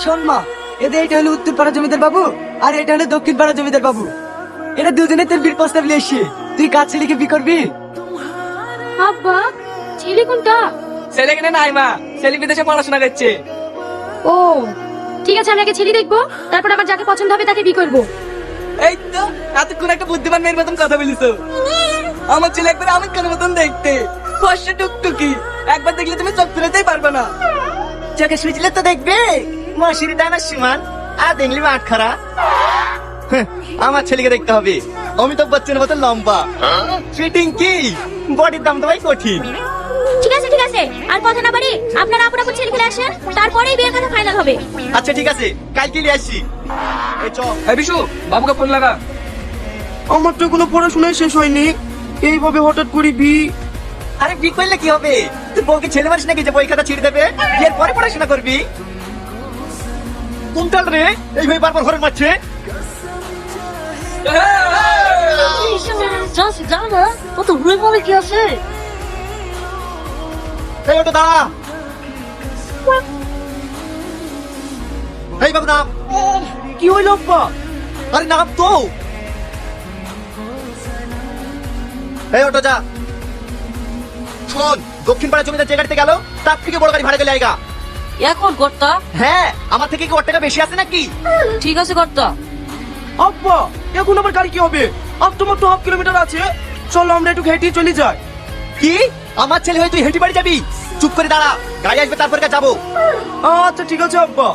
শোন মা, এদের এটা হলো উত্তর পাড়া জমিদার বাবু আর এটা হলো দক্ষিণ পাড়া জমিদার বাবু। এরা দুজনে তোর বিয়ের প্রস্তাব নিয়ে এসে, তুই কাজ ছেলেকে বিয়ে করবি? আব্বা, ছেলে কোনটা? ছেলে কিনে নাই মা, ছেলে বিদেশে পড়াশোনা করছে। ও ঠিক আছে, আমি আগে ছেলে দেখবো, তারপর আমার যাকে পছন্দ হবে তাকে বিয়ে করবো। এই তো এতক্ষণ একটা বুদ্ধিমান মেয়ের মতন কথা বলিস। আমার ছেলে একবার আমার কেন মতন দেখতে, ফর্সা টুকটুকি, একবার দেখলে তুমি চোখ ফেরাতেই পারবে না। চোখে সুইচলে তো দেখবে মাসির দানা সীমান, আর দেখলি মাঠ খারা। আমার ছেলেকে দেখতে হবে অমিতাভ বচ্চনের মতো লম্বা, ফিটিং কি, বডির দাম তো ভাই কঠিন। ঠিক আছে ঠিক আছে, আর কথা না বাড়ি আপনারা আপন আপন ছেলে খেলে আসেন, তারপরেই বিয়ের কথা ফাইনাল হবে। আচ্ছা ঠিক আছে, কালকে নিয়ে আসি। এই চল। এই বিশু, বাবুকে ফোন লাগা। আমার তো কোনো পড়াশোনাই শেষ হয়নি, এইভাবে হঠাৎ করে আরে বিয়ে করলে কি হবে, তুই বউকে ছেলে মারিস নাকি যে বই খাতা ছিঁড়ে দেবে, বিয়ের পরে পড়াশোনা করবি? কোনটাল রে এইভাবে বারবার ঘরে মারছে? জানা ও তো রুই বলে কি আছে। এই ওটা দাঁড়া। এই বাবু নাম। কি হইল আব্বা? আরে নাম তো। এই ওটা যা। শোন, দক্ষিণ পাড়া জমিদার যে গাড়িতে গেল তার থেকে বড় গাড়ি ভাড়া গেলে আইগা। এখন কর্তা? হ্যাঁ, আমার থেকে কি ওর টাকা বেশি আছে নাকি? ঠিক আছে কর্তা। আব্বা, এখন আমার গাড়ি কি হবে? আর তোমার তো 1/2 কিলোমিটার আছে, চলো আমরা একটু হেঁটে চলে যাই। কি, আমার ছেলে হয়ে তুই হেঁটে বাড়ি যাবি? চুপ করে দাঁড়া, গাড়ি আসবে তারপরে যাবো। আচ্ছা ঠিক আছে আব্বা।